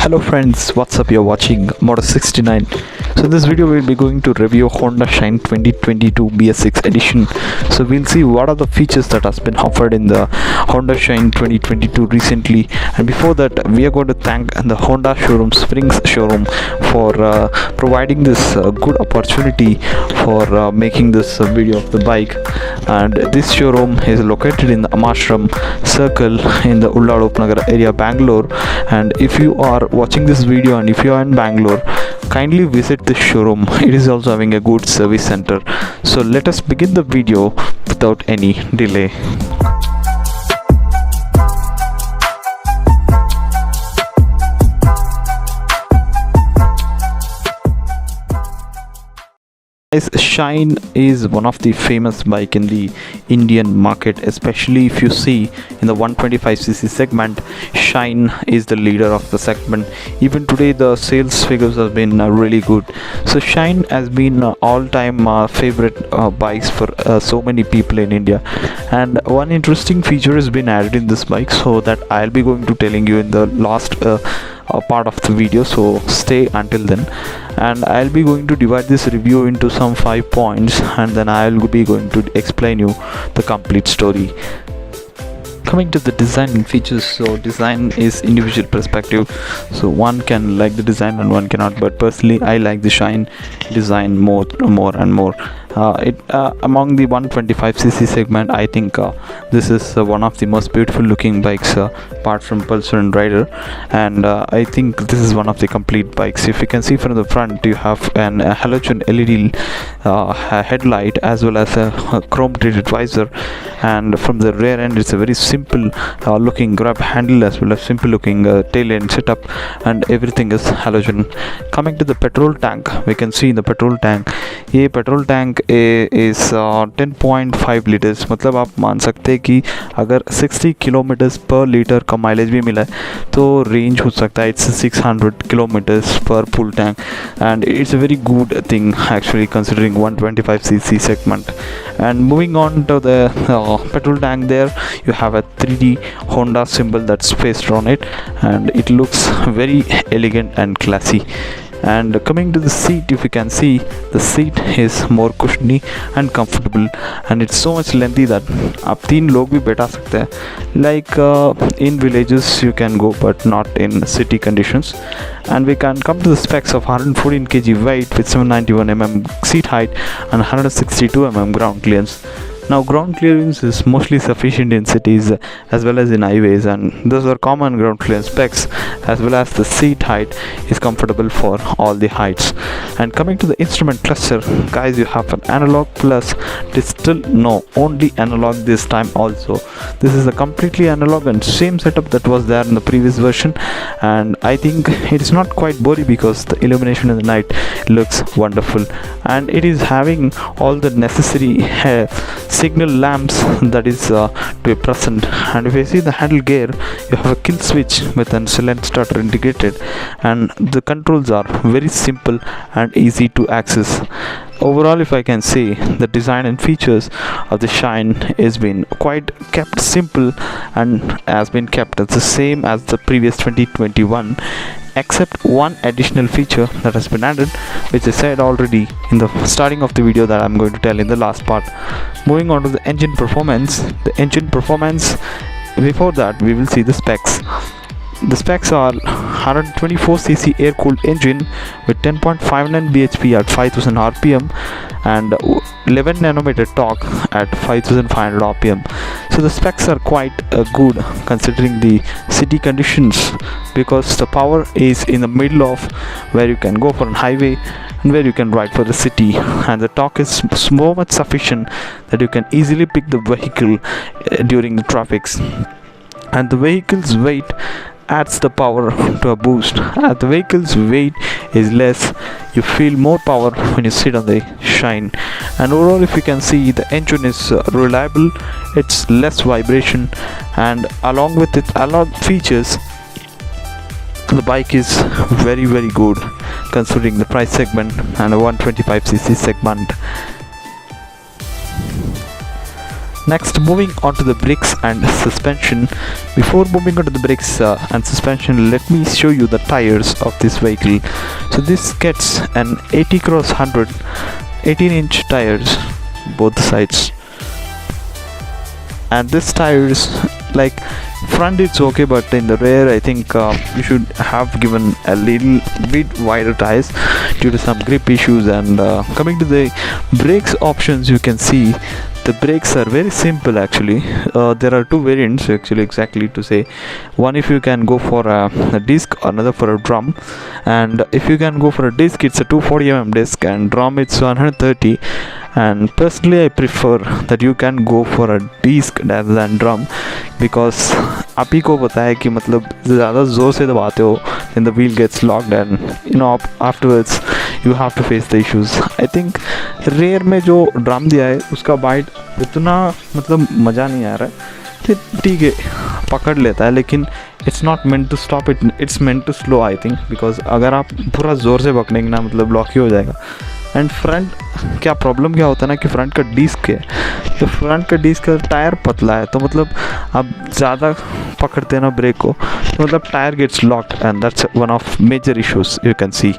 Hello friends, what's up? You're watching Motor 69. So in this video we'll be going to review Honda Shine 2022 BS6 edition. So we'll see what are the features that has been offered in the Honda Shine 2022 recently, and before that we are going to thank the Honda showroom, Springs showroom, for providing this good opportunity for making this video of the bike. And this showroom is located in the Amashram Circle in the Ulladup Nagar area, Bangalore. And if you are watching this video and if you are in Bangalore, kindly visit this showroom. It is also having a good service center. So let us begin the video without any delay. Shine is one of the famous bike in the Indian market, especially if you see in the 125cc segment. Shine is the leader of the segment. Even today the sales figures have been really good. So Shine has been all-time favorite bikes for so many people in India, and one interesting feature has been added in this bike, so that I'll be going to telling you in the last part of the video, so stay until then. And I'll be going to divide this review into some 5 points, and then I'll be going to explain you the complete story. Coming to the design and features, so design is individual perspective, so one can like the design and one cannot, but personally I like the Shine design more and more. Among the 125cc segment, I think this is one of the most beautiful looking bikes, apart from Pulsar and Rider. And I think this is one of the complete bikes. If you can see from the front, you have an halogen LED headlight as well as a chrome treated visor, and from the rear end it's a very simple looking grab handle as well as simple looking tail end setup, and everything is halogen. Coming to the petrol tank, we can see in the petrol tank, ये petrol tank is 10.5 litres. मतलब आप मान सकते हैं कि अगर 60 kilometres पर litre का माइलेज भी मिला है तो रेंज हो सकता है इट्स 600 किलोमीटर्स पर full tank, and it's a very good thing actually considering 125cc segment. And moving on to the petrol tank, there you have a 3D Honda symbol that's pasted on it, and it looks very elegant and classy. And coming to the seat, if you can see, the seat is more cushiony and comfortable, and it's so much lengthy that आप 3 लोग भी बैठा सकते हैं. Like in villages you can go, but not in city conditions. And we can come to the specs of 114 kg weight with 791 mm seat height and 162 mm ground clearance. Now ground clearance is mostly sufficient in cities as well as in highways, and those are common ground clearance specs, as well as the seat height is comfortable for all the heights. And coming to the instrument cluster, guys, you have an analog plus digital. No, only analog this time also. This is a completely analog and same setup that was there in the previous version, and I think it is not quite blurry because the illumination in the night looks wonderful, and it is having all the necessary signal lamps that is to be present. And if you see the handle gear, you have a kill switch with an silent starter integrated, and the controls are very simple and easy to access. Overall, if I can say, the design and features of the Shine has been quite kept simple and has been kept as the same as the previous 2021, except one additional feature that has been added, which I said already in the starting of the video that I'm going to tell in the last part. Moving on to the engine performance. Before that we will see the specs. The specs are 124cc air-cooled engine with 10.59 bhp at 5000 rpm and 11 nanometer torque at 5500 rpm. So the specs are quite good considering the city conditions, because the power is in the middle of where you can go for a highway and where you can ride for the city, and the torque is so much sufficient that you can easily pick the vehicle during the traffics. And the vehicle's weight adds the power to a boost. As the vehicle's weight is less, you feel more power when you sit on the Shine. And overall, if you can see, the engine is reliable, it's less vibration, and along with its analog features, the bike is very good considering the price segment and a 125cc segment. Next, moving on to the brakes and suspension. Before moving on to the brakes and suspension, let me show you the tires of this vehicle. So this gets an 80 cross 100 18-inch tires both sides, and this tires, like, front it's okay, but in the rear I think you should have given a little bit wider tires due to some grip issues. And coming to the brakes options, you can see the brakes are very simple actually. There are two variants actually, exactly to say. One, if you can go for a disc, another for a drum. And if you can go for a disc, it's a 240 disc, and drum it's 130. And personally I prefer that you can go for a disc rather than drum, because आप ही को पता है कि मतलब ज़्यादा ज़ोर से दबाते हो then the wheel gets locked, and afterwards you have to face the issues. I think rear में जो ड्रम दिया है उसका बाइट इतना मतलब मज़ा नहीं आ रहा है. ठीक है, पकड़ लेता है, लेकिन it's not meant to stop it, it's meant to slow I think, because अगर आप पूरा ज़ोर से पकड़ेंगे ना, मतलब लॉक ही हो जाएगा. एंड फ्रंट क्या प्रॉब्लम क्या होता है ना कि फ्रंट का डिस्क है, तो फ्रंट का डिस्क का टायर पतला है, तो मतलब आप ज़्यादा पकड़ते हैं ना ब्रेक को, तो मतलब tyre gets locked, and that's one of major issues you can see.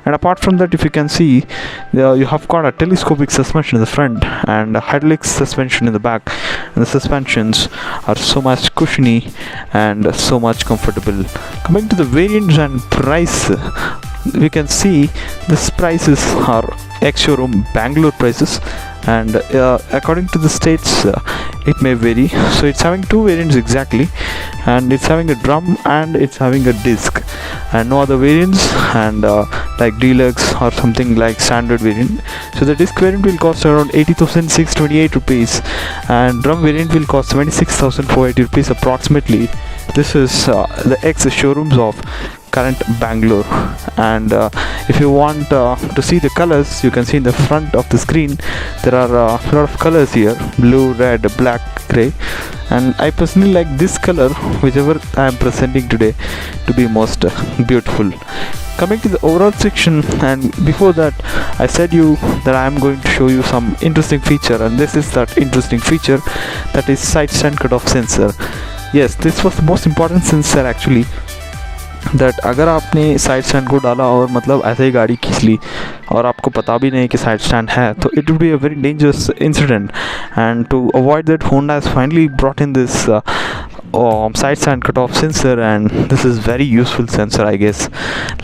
And apart from that, if you can see, you have got a telescopic suspension in the front and a hydraulic suspension in the back, and the suspensions are so much cushiony and so much comfortable. Coming to the variants and price, we can see these prices are ex-showroom Bangalore prices, and according to the states it may vary. So it's having two variants exactly, and it's having a drum and it's having a disc, and no other variants, and like deluxe or something like standard variant. So the disc variant will cost around 80,628 rupees, and drum variant will cost 26,480 rupees approximately. This is the ex showrooms of current Bangalore. And if you want to see the colors, you can see in the front of the screen there are a lot of colors here: blue, red, black, grey, and I personally like this color, whichever I am presenting today, to be most beautiful. Coming to the overall section, and before that I said you that I am going to show you some interesting feature, and this is that interesting feature, that is side stand cutoff sensor. Yes, this was the most important sensor actually, that अगर आपने side stand को डाला और मतलब ऐसे ही गाड़ी खींच ली और आपको पता भी नहीं कि साइड स्टैंड है, तो it would be a very dangerous incident. And to avoid that, Honda has finally brought in this side stand cutoff sensor, and this is very useful sensor, I guess.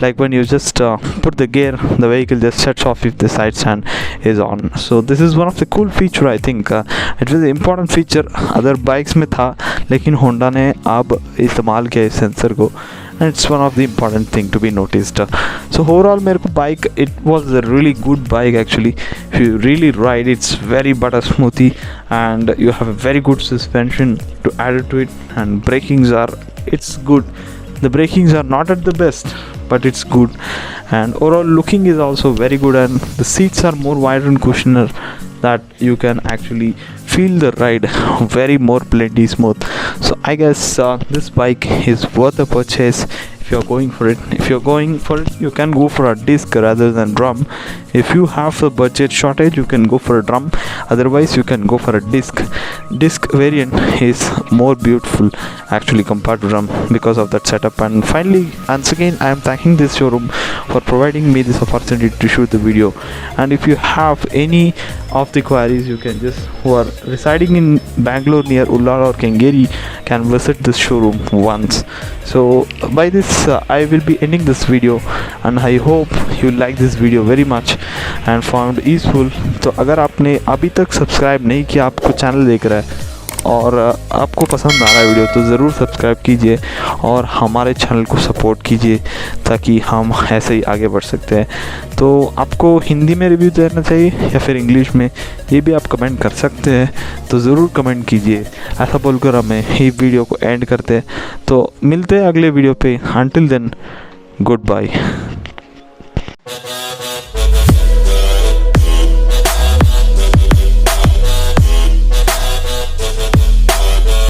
Like when you just put the gear, the vehicle just shuts off if the side stand is on. So this is one of the cool feature, I think. It was an important feature, other bikes में था, लेकिन Honda ने अब इस्तेमाल किया इस sensor को, and it's one of the important thing to be noticed. So overall मेरे को bike, it was a really good bike actually. If you really ride, it's very butter smoothy, and you have a very good suspension to add to it, and brakings are, it's good. The brakings are not at the best, but it's good, and overall looking is also very good, and the seats are more wide and cushioner, that you can actually feel the ride very more plenty smooth. So I guess this bike is worth a purchase if you're going for it. If you're going for it, you can go for a disc rather than drum. If you have a budget shortage, you can go for a drum, otherwise you can go for a disc. Disc variant is more beautiful actually compared to drum because of that setup. And finally, once again, I am thanking this showroom for providing me this opportunity to shoot the video. And if you have any of the queries, you can just, who are residing in Bangalore near Ullar or Kengeri, can visit this showroom once. So by this I will be ending this video, and I hope you like this video very much and found useful. तो अगर आपने अभी तक subscribe नहीं किया, आपको channel देख रहा है और आपको पसंद आ रहा है वीडियो, तो ज़रूर सब्सक्राइब कीजिए और हमारे चैनल को सपोर्ट कीजिए, ताकि हम ऐसे ही आगे बढ़ सकते हैं. तो आपको हिंदी में रिव्यू देना चाहिए या फिर इंग्लिश में, ये भी आप कमेंट कर सकते हैं, तो ज़रूर कमेंट कीजिए. ऐसा बोलकर हमें ये वीडियो को एंड करते हैं. तो मिलते हैं अगले वीडियो पे. Until then, good bye.